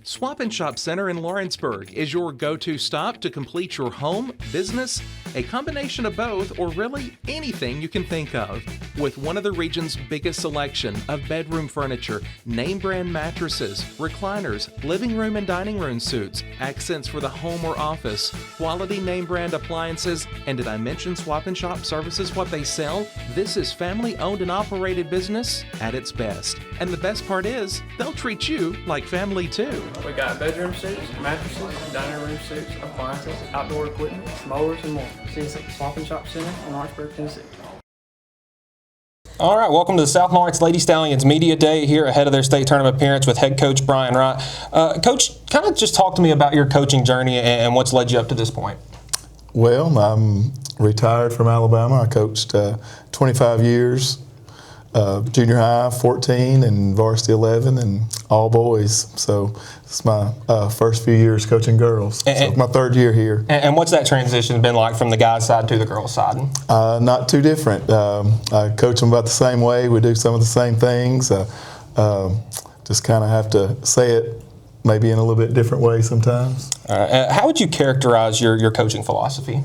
Swap and Shop Center in Lawrenceburg is your go-to stop to complete your home, business, a combination of both, or really anything you can think of. With one of the region's biggest selection of bedroom furniture, name brand mattresses, recliners, living room and dining room suites, accents for the home or office, quality name brand appliances, and did I mention Swap and Shop services what they sell? This is family owned and operated business at its best. And the best part is, they'll treat you like family too. We got bedroom suites, mattresses, dining room suites, appliances, outdoor equipment, mowers, and more. See us at the Swap and Shop Center in Lawrenceburg, Tennessee. All right, welcome to the South Lawrence Lady Stallions Media Day here ahead of their state tournament appearance with head coach Brian Wright. Coach, kind of just talk to me about your coaching journey and what's led you up to this point. Well, I'm retired from Alabama. I coached 25 years, junior high 14 and varsity 11 and all boys. So it's my first few years coaching girls. So my third year here. And what's that transition been like from the guys' side to the girls' side? Not too different. I coach them about the same way. We do some of the same things. Just kind of have to say it maybe in a little bit different way sometimes. How would you characterize your coaching philosophy?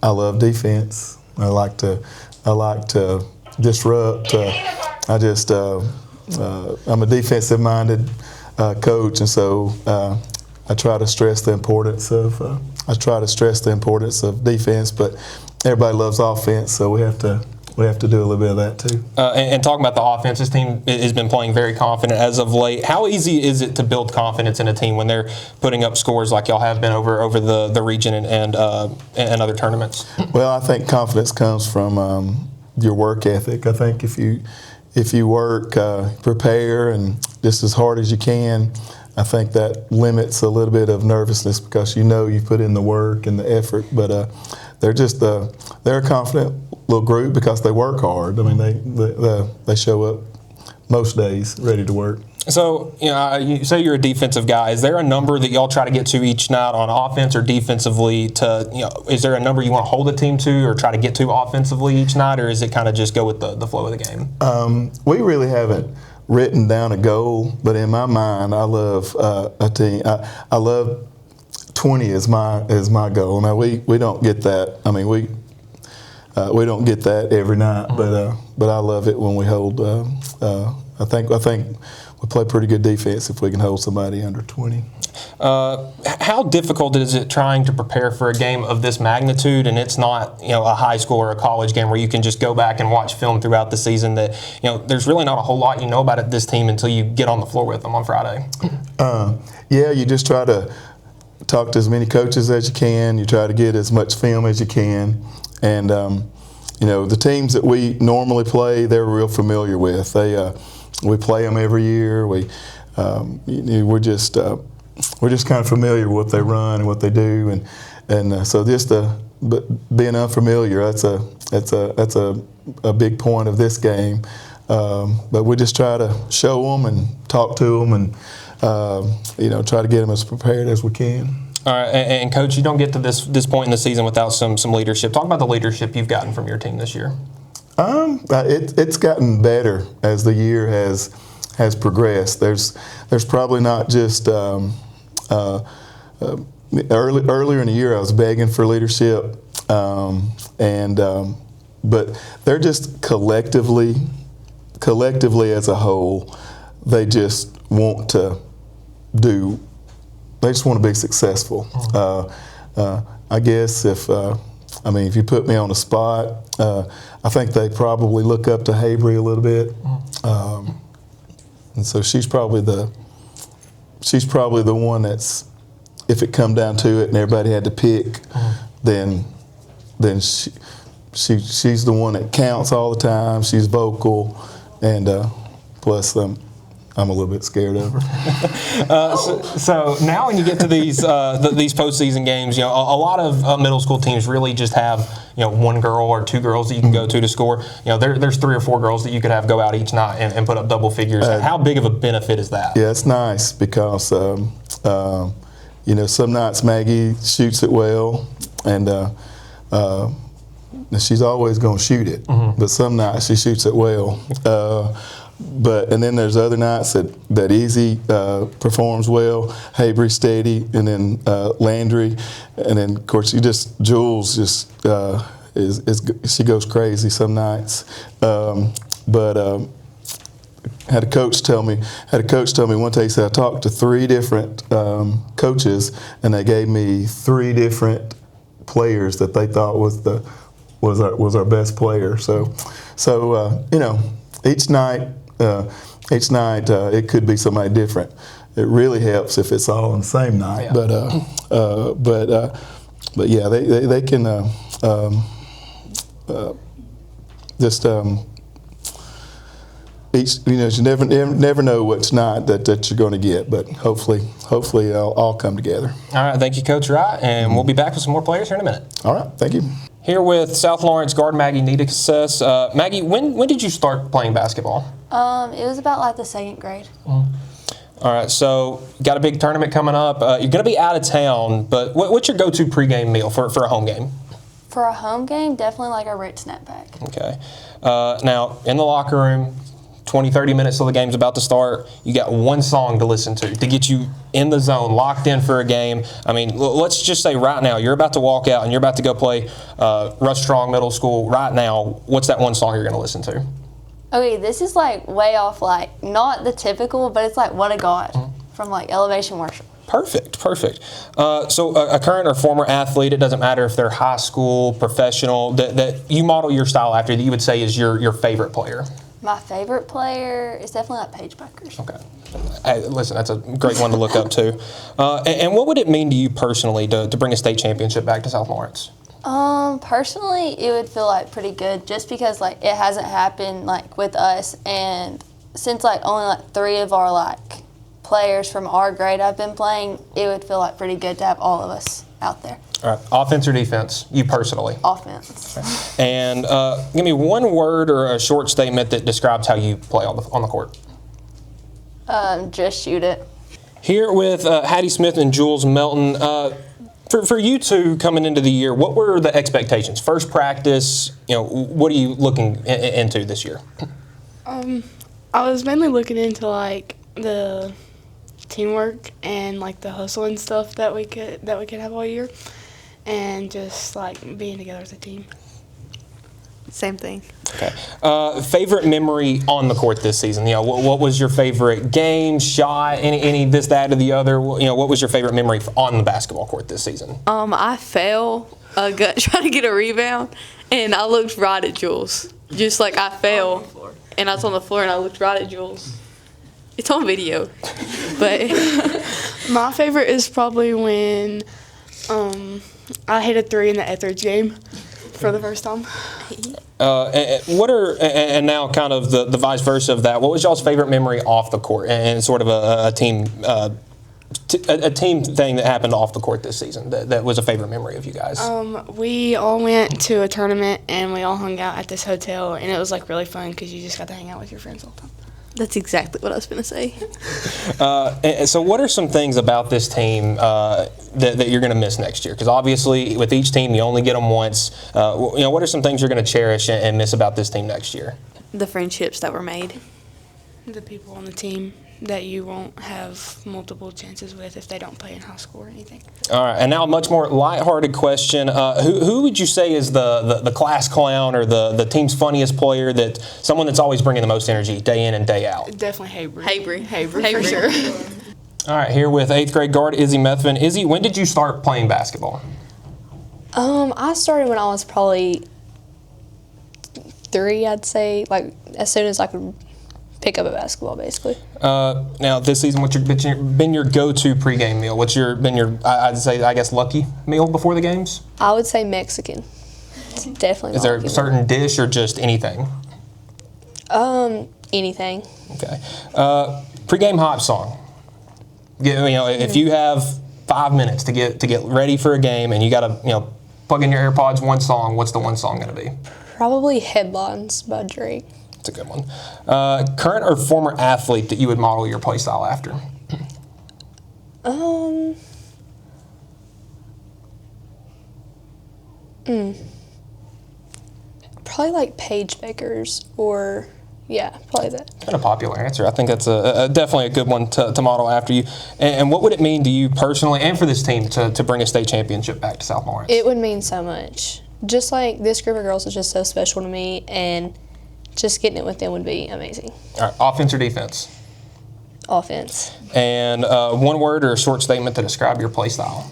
I love defense. I like to disrupt. I'm a defensive-minded coach, and so I try to stress the importance of defense. But everybody loves offense, so we have to do a little bit of that too. And talking about the offense, this team has been playing very confident as of late. How easy is it to build confidence in a team when they're putting up scores like y'all have been over the region and other tournaments? Well, I think confidence comes from your work ethic. I think if you work, prepare, and just as hard as you can, I think that limits a little bit of nervousness because you put in the work and the effort. But they're a confident little group because they work hard. I mean, they show up most days ready to work. So, you say you're a defensive guy. Is there a number that y'all try to get to each night on offense or defensively? Is there a number you want to hold the team to or try to get to offensively each night, or is it kind of just go with the flow of the game? We really haven't written down a goal, but in my mind, I love a team. I love 20 is my goal. Now we don't get that. I mean we don't get that every night, but I love it when we hold. I think we play pretty good defense if we can hold somebody under 20. How difficult is it trying to prepare for a game of this magnitude, and it's not a high school or a college game where you can just go back and watch film throughout the season that there's really not a whole lot about this team until you get on the floor with them on Friday? Yeah, you just try to talk to as many coaches as you can. You try to get as much film as you can, and the teams that we normally play, they're real familiar with. We play them every year. We're just kind of familiar with what they run and what they do, and so but being unfamiliar, that's a big point of this game. But we just try to show them and talk to them and try to get them as prepared as we can. All right, and Coach, you don't get to this point in the season without some leadership. Talk about the leadership you've gotten from your team this year. It's gotten better as the year has progressed. There's probably not just earlier in the year I was begging for leadership, but they're just collectively as a whole, they just want to be successful. I guess if you put me on the spot, I think they probably look up to Habri a little bit, and so she's probably the one that's, if it come down to it and everybody had to pick, then she's the one that counts all the time. She's vocal, and plus I'm a little bit scared of her. So now when you get to these postseason games, a lot of middle school teams really just have one girl or two girls that you can go to score. There's 3 or 4 girls that you could have go out each night and put up double figures. How big of a benefit is that? Yeah, it's nice because some nights Maggie shoots it well, and she's always going to shoot it. But some nights she shoots it well. and then there's other nights that Izzy performs well, Habri steady, and then Landry, and then of course Jules just she goes crazy some nights. Had a coach tell me one day. He said I talked to 3 different coaches, and they gave me 3 different players that they thought was our best player. So each night it could be somebody different. It really helps if it's all on the same night. Yeah. But yeah, they can just. You never know what's not that you're going to get, but hopefully it'll all come together. All right, thank you, Coach Wright, and we'll be back with some more players here in a minute. All right, thank you. Here with South Lawrence guard Maggie Needicus. Maggie, when did you start playing basketball? It was about like the 2nd grade. All right, so got a big tournament coming up. You're going to be out of town, but what's your go-to pregame meal for a home game? For a home game, definitely like a Wright snapback. Okay. Now, in the locker room, 20, 30 minutes till the game's about to start, you got one song to listen to get you in the zone, locked in for a game. I mean, let's just say right now, you're about to walk out and you're about to go play Rush Strong Middle School. Right now, what's that one song you're going to listen to? Okay, this is like way off, like not the typical, but it's like What a God from like Elevation Worship. Perfect. So a current or former athlete, it doesn't matter if they're high school, professional, that you model your style after, that you would say is your favorite player. My favorite player is definitely like Paige Buckers. Okay. Hey, listen, that's a great one to look up to. And what would it mean to you personally to bring a state championship back to South Lawrence? Personally, it would feel like pretty good just because like it hasn't happened like with us, and since like only like 3 of our like players from our grade I've been playing, it would feel like pretty good to have all of us out there. All right, offense or defense, you personally? Offense. Okay. And give me one word or a short statement that describes how you play on the court. Just shoot it. Here with Hattie Smith and Jules Melton, for you two coming into the year, what were the expectations? First practice, what are you looking into this year? I was mainly looking into like the teamwork and like the hustle and stuff that we could have all year, and just like being together as a team. Same thing. Okay. Favorite memory on the court this season? What was your favorite game, shot, any this, that, or the other? What was your favorite memory on the basketball court this season? I fell trying to get a rebound, and I looked right at Jules. Just like I fell, and I was on the floor, and I looked right at Jules. It's on video, but My favorite is probably when I hit a 3 in the Etheridge game for the first time. And now kind of the vice versa of that, what was y'all's favorite memory off the court and sort of a team thing that happened off the court this season that was a favorite memory of you guys? We all went to a tournament and we all hung out at this hotel, and it was like really fun because you just got to hang out with your friends all the time. that's exactly what I was going to say. And so what are some things about this team that you're going to miss next year? Because obviously with each team you only get them once. What are some things you're going to cherish and miss about this team next year? The friendships that were made. The people on the team that you won't have multiple chances with if they don't play in high school or anything. All right, and now a much more lighthearted question. Who would you say is the class clown or the team's funniest player, that someone that's always bringing the most energy day in and day out? Definitely Habri for sure. All right, here with 8th grade guard Izzy Methvin. Izzy, when did you start playing basketball? I started when I was probably 3, I'd say, like as soon as I could pick up a basketball, basically. Now this season, what's been your go-to pregame meal? What's been your I'd say, I guess, lucky meal before the games? I would say Mexican. It's definitely. Is there a certain dish or just anything? Anything. Okay. Pregame hype song. If you have 5 minutes to get ready for a game and you got to plug in your AirPods, one song. What's the one song going to be? Probably Headlines by Drake. That's a good one. Current or former athlete that you would model your play style after? Probably like Paige Beckers or Yeah, probably that. Kind of popular answer. I think that's definitely a good one to model after you. And what would it mean to you personally and for this team to bring a state championship back to South Lawrence? It would mean so much. Just like this group of girls is just so special to me, and just getting it with them would be amazing. All right, offense or defense? Offense. And one word or a short statement to describe your play style?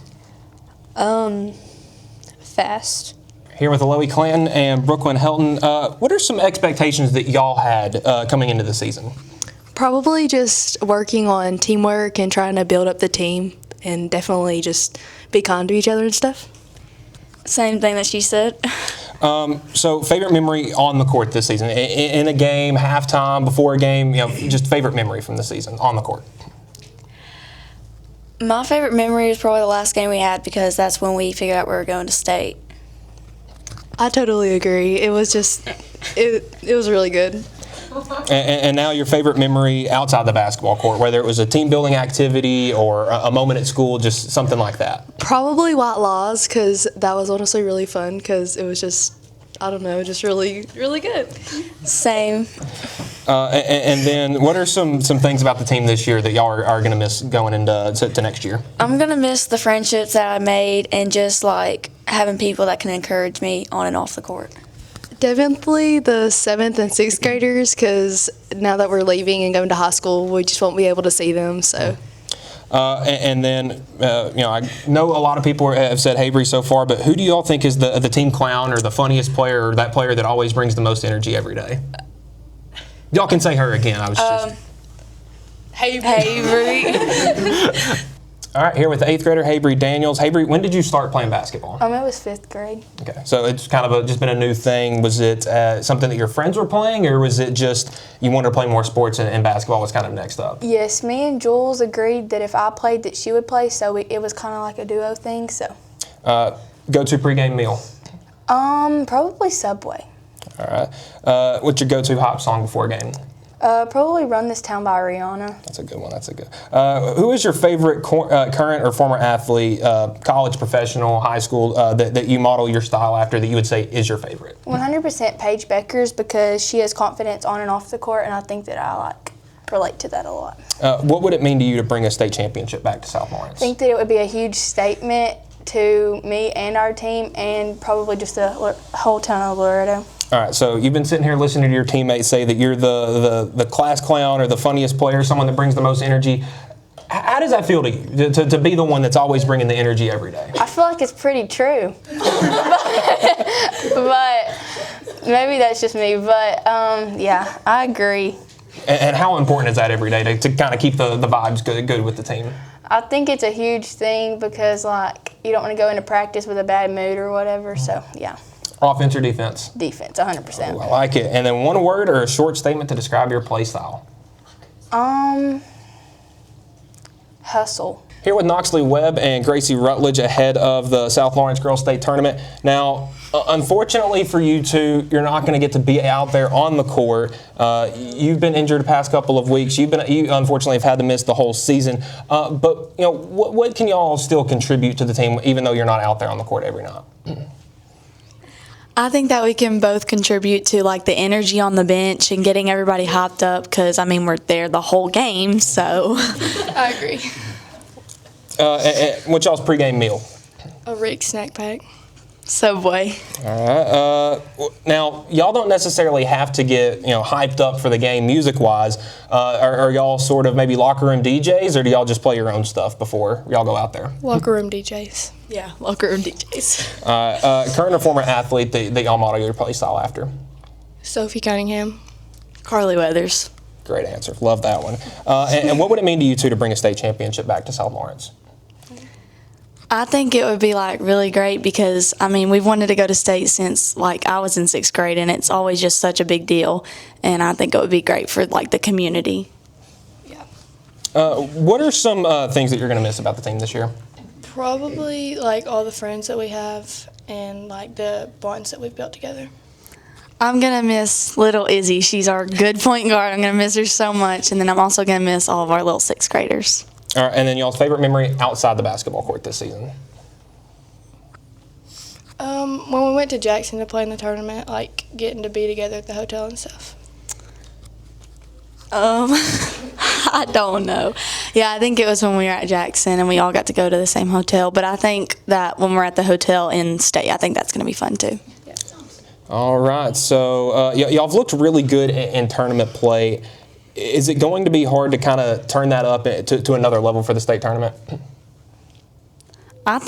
Fast. Here with Aloe Clanton and Brooklyn Helton, what are some expectations that y'all had coming into the season? Probably just working on teamwork and trying to build up the team, and definitely just be kind to each other and stuff. Same thing that she said. So favorite memory on the court this season? In a game, halftime, before a game, just favorite memory from the season on the court? My favorite memory is probably the last game we had because that's when we figured out we were going to state. I totally agree. It was just, it was really good. And now your favorite memory outside the basketball court, whether it was a team building activity or a moment at school, just something like that? Probably White Laws, because that was honestly really fun, because it was just, I don't know, just really, really good. Same. And then what are some things about the team this year that y'all are going to miss going into to next year? I'm going to miss the friendships that I made and just like having people that can encourage me on and off the court. Definitely the 7th and 6th graders, because now that we're leaving and going to high school, we just won't be able to see them. So. And then, I know a lot of people have said Habri so far, but who do you all think is the team clown or the funniest player or that player that always brings the most energy every day? Y'all can say her again. I was just. Habri. All right, here with 8th grader Habri Daniels. Habri, when did you start playing basketball? It was 5th grade. Okay, so it's kind of just been a new thing. Was it something that your friends were playing, or was it just you wanted to play more sports and basketball was kind of next up? Yes, me and Jules agreed that if I played, that she would play, so it was kind of like a duo thing. So. Go-to pregame meal? Probably Subway. All right. What's your go-to hop song before a game? Probably Run This Town by Rihanna. That's a good one. That's a good. Who is your favorite current or former athlete, college, professional, high school, that you model your style after that you would say is your favorite? 100% Paige Beckers, because she has confidence on and off the court, and I think that I relate to that a lot. What would it mean to you to bring a state championship back to South Lawrence? I think that it would be a huge statement to me and our team, and probably just the whole town of Laredo. All right, so you've been sitting here listening to your teammates say that you're the class clown or the funniest player, someone that brings the most energy. How does that feel to you, to be the one that's always bringing the energy every day? I feel like it's pretty true. but maybe that's just me. But, yeah, I agree. And how important is that every day to kind of keep the vibes good with the team? I think it's a huge thing because, you don't want to go into practice with a bad mood or whatever. So, yeah. Offense or defense? Defense, 100%. Oh, I like it. And then one word or a short statement to describe your play style? Hustle. Here with Knoxley Webb and Gracie Rutledge ahead of the South Lawrence Girls State Tournament. Now, unfortunately for you two, you're not going to get to be out there on the court. You've been injured the past couple of weeks. You unfortunately have had to miss the whole season. But what can y'all still contribute to the team, even though you're not out there on the court every night? I think that we can both contribute to the energy on the bench and getting everybody hyped up because, we're there the whole game, so. I agree. What's y'all's pregame meal? A Rick snack pack. Subway. All right. Now, y'all don't necessarily have to get hyped up for the game music-wise. Are y'all sort of maybe locker room DJs, or do y'all just play your own stuff before y'all go out there? Locker room DJs. Yeah, locker room DJs. Current or former athlete that y'all model your play style after? Sophie Cunningham. Carly Weathers. Great answer. Love that one. And what would it mean to you two to bring a state championship back to South Lawrence? I think it would be really great because we've wanted to go to state since I was in 6th grade, and it's always just such a big deal, and I think it would be great for the community. Yeah. What are some things that you're going to miss about the team this year? Probably all the friends that we have and the bonds that we've built together. I'm going to miss little Izzy. She's our good point guard. I'm going to miss her so much, and then I'm also going to miss all of our little 6th graders. All right, and then y'all's favorite memory outside the basketball court this season? When we went to Jackson to play in the tournament, getting to be together at the hotel and stuff. I don't know. Yeah, I think it was when we were at Jackson and we all got to go to the same hotel. But I think that when we're at the hotel in state, I think that's going to be fun too. All right, so y'all have looked really good in tournament play. Is it going to be hard to kind of turn that up to another level for the state tournament? I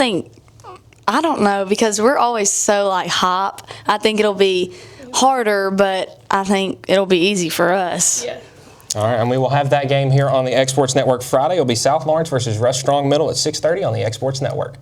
don't know, because we're always so like hype. I think it'll be harder, but I think it'll be easy for us. Yeah. All right, and we will have that game here on the Exports Network Friday. It'll be South Lawrence versus Rush Strong Middle at 6:30 on the Exports Network.